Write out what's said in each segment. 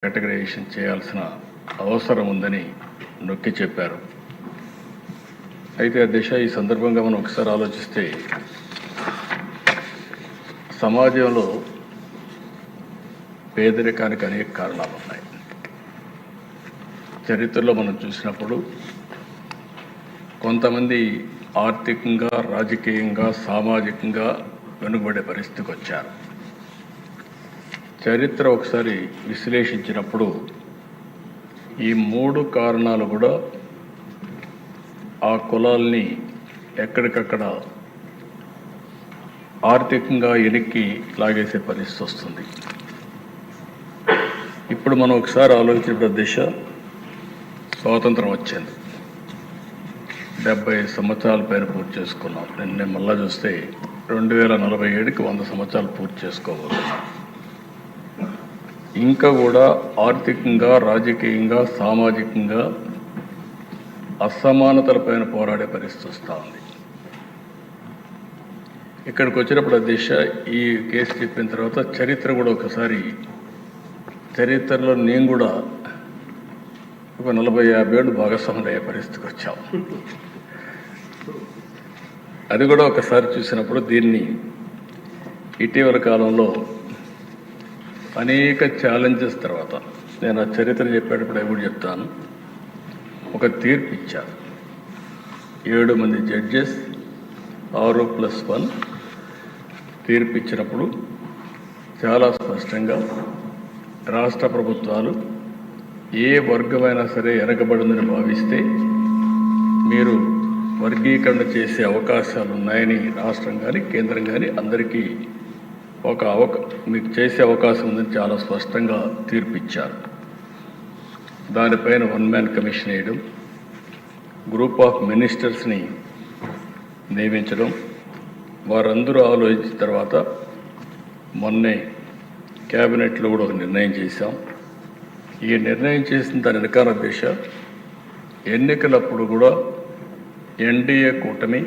Categorisation చేయాల్సిన అవసరం ఉందని నొక్కి చెప్పారు. అయితే అధ్యక్ష, ఈ సందర్భంగా మనం ఒకసారి ఆలోచిస్తే సమాజంలో పేదరికానికి అనేక కారణాలు ఉన్నాయి. చరిత్రలో మనం చూసినప్పుడు కొంతమంది ఆర్థికంగా, రాజకీయంగా, సామాజికంగా వెనుకబడే పరిస్థితికి వచ్చారు. చరిత్ర ఒకసారి విశ్లేషించినప్పుడు ఈ మూడు కారణాలు కూడా ఆ కులాల్ని ఎక్కడికక్కడ ఆర్థికంగా వెనక్కి లాగేసే పరిస్థితి వస్తుంది. ఇప్పుడు మనం ఒకసారి ఆలోచించిన దిశ, స్వాతంత్రం వచ్చింది, 70 సంవత్సరాల పైన పూర్తి చేసుకున్నాం. నిన్న మళ్ళా చూస్తే 2047కి 100 సంవత్సరాలు పూర్తి చేసుకోబోతున్నాం. ఇంకా కూడా ఆర్థికంగా, రాజకీయంగా, సామాజికంగా అసమానతలపైన పోరాడే పరిస్థితి వస్తూ ఉంది. ఇక్కడికి వచ్చినప్పుడు అధ్యక్ష, ఈ కేసు చెప్పిన తర్వాత చరిత్ర కూడా ఒకసారి, చరిత్రలో నేను కూడా ఒక 40-50 ఏళ్ళు భాగస్వాములు అయ్యే పరిస్థితికి వచ్చాం. అది కూడా ఒకసారి చూసినప్పుడు దీన్ని ఇటీవల కాలంలో అనేక ఛాలెంజెస్ తర్వాత, నేను ఆ చరిత్ర చెప్పేటప్పుడు ఎప్పుడు చెప్తాను, ఒక తీర్పు ఇచ్చారు. 7 మంది జడ్జెస్ 6+1 తీర్పు ఇచ్చినప్పుడు చాలా స్పష్టంగా రాష్ట్ర ప్రభుత్వాలు ఏ వర్గమైనా సరే వెనకబడిందని భావిస్తే మీరు వర్గీకరణ చేసే అవకాశాలు ఉన్నాయని రాష్ట్రం కానీ కేంద్రం కానీ అందరికీ మీకు చేసే అవకాశం ఉందని చాలా స్పష్టంగా తీర్పు ఇచ్చారు. దానిపైన 1 మ్యాన్ కమిషన్ వేయడం, గ్రూప్ ఆఫ్ మినిస్టర్స్ని నియమించడం, వారందరూ ఆలోచించిన తర్వాత మొన్నే క్యాబినెట్లో కూడా ఒక నిర్ణయం చేశాం. ఈ నిర్ణయం చేసిన దాని వెనకాల దిశ, ఎన్నికలప్పుడు కూడా ఎన్డీఏ కూటమి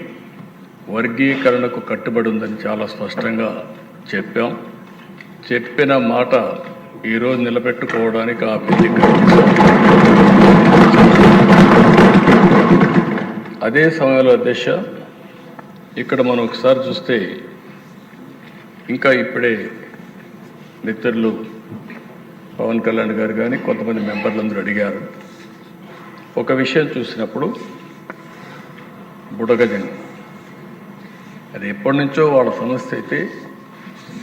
వర్గీకరణకు కట్టుబడి ఉందని చాలా స్పష్టంగా చెప్పాం. చెప్పిన మాట ఈరోజు నిలబెట్టుకోవడానికి ఆ బిల్లు, అదే సమయంలో దిశ ఇక్కడ మనం ఒకసారి చూస్తే, ఇంకా ఇప్పుడే మిత్రులు పవన్ కళ్యాణ్ గారు కానీ కొంతమంది మెంబర్లందరూ అడిగారు. ఒక విషయం చూసినప్పుడు బుడగజంగం, అది ఎప్పటి నుంచో వాళ్ళ సమస్య అయితే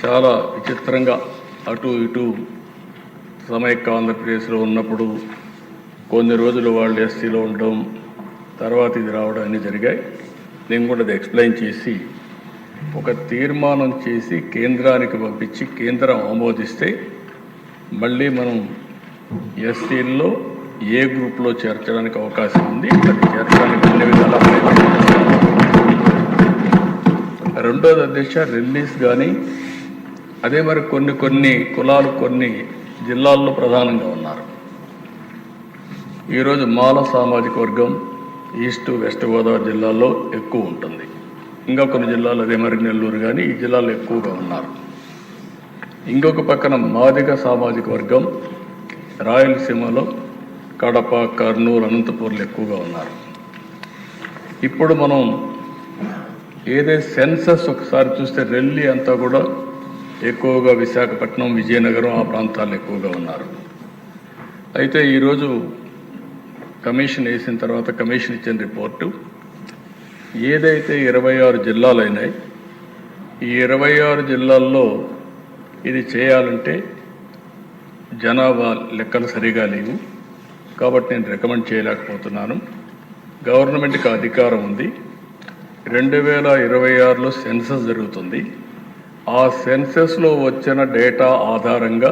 చాలా విచిత్రంగా అటు ఇటు సమైక్య ఆంధ్రప్రదేశ్లో ఉన్నప్పుడు కొన్ని రోజులు వాళ్ళు ఎస్సీలో ఉండడం, తర్వాత ఇది రావడం అన్నీ జరిగాయి. నేను కూడా అది ఎక్స్ప్లెయిన్ చేసి ఒక తీర్మానం చేసి కేంద్రానికి పంపించి కేంద్రం ఆమోదిస్తే మళ్ళీ మనం ఎస్సీల్లో ఏ గ్రూప్లో చేర్చడానికి అవకాశం ఉంది, అది చేర్చడానికి అన్ని విధాలా. రెండోది అధ్యక్ష, రిలీజ్ కానీ అదే మరి కొన్ని కులాలు కొన్ని జిల్లాల్లో ప్రధానంగా ఉన్నారు. ఈరోజు మాల సామాజిక వర్గం ఈస్ట్ వెస్ట్ గోదావరి జిల్లాల్లో ఎక్కువ ఉంటుంది. ఇంకా కొన్ని జిల్లాలు అదే మరి నెల్లూరు కానీ ఈ జిల్లాలో ఎక్కువగా ఉన్నారు. ఇంకొక పక్కన మాదిగ సామాజిక వర్గం రాయలసీమలో కడప, కర్నూలు, అనంతపూర్లు ఎక్కువగా ఉన్నారు. ఇప్పుడు మనం ఏదైతే సెన్సస్ ఒకసారి చూస్తే రెల్లి అంతా కూడా ఎక్కువగా విశాఖపట్నం, విజయనగరం ఆ ప్రాంతాల్లో ఎక్కువగా ఉన్నారు. అయితే ఈరోజు కమిషన్ వేసిన తర్వాత కమిషన్ ఇచ్చిన రిపోర్టు ఏదైతే 26 జిల్లాలు అయినాయి, ఈ 26 జిల్లాల్లో ఇది చేయాలంటే జనాభా లెక్కలు సరిగా లేవు కాబట్టి నేను రికమెండ్ చేయలేకపోతున్నాను. గవర్నమెంట్కి అధికారం ఉంది. 2026లో సెన్సస్ జరుగుతుంది. ఆ సెన్సస్లో వచ్చిన డేటా ఆధారంగా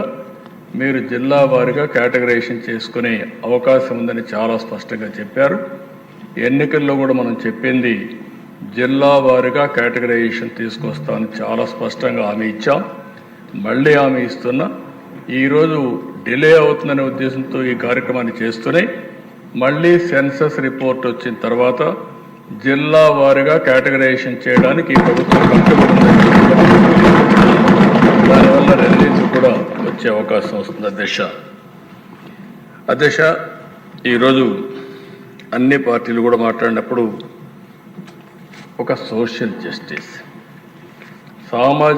మీరు జిల్లా వారీగా కేటగరైజేషన్ చేసుకునే అవకాశం ఉందని చాలా స్పష్టంగా చెప్పారు. ఎన్నికల్లో కూడా మనం చెప్పింది జిల్లా వారీగా కేటగరైజేషన్ తీసుకొస్తామని చాలా స్పష్టంగా హామీ ఇచ్చాం. మళ్ళీ హామీ ఇస్తున్నా. ఈరోజు డిలే అవుతుందనే ఉద్దేశంతో ఈ కార్యక్రమాన్ని చేస్తూనే మళ్ళీ సెన్సస్ రిపోర్ట్ వచ్చిన తర్వాత జిల్లా వారీగా కేటగరైజేషన్ చేయడానికి ఈ ప్రభుత్వం కట్టుబడి ఉందని, దానివల్ల రిలీజ్ కూడా వచ్చే అవకాశం వస్తుంది అధ్యక్ష. అధ్యక్ష, ఈరోజు అన్ని పార్టీలు కూడా మాట్లాడినప్పుడు ఒక సోషల్ జస్టిస్, సామాజిక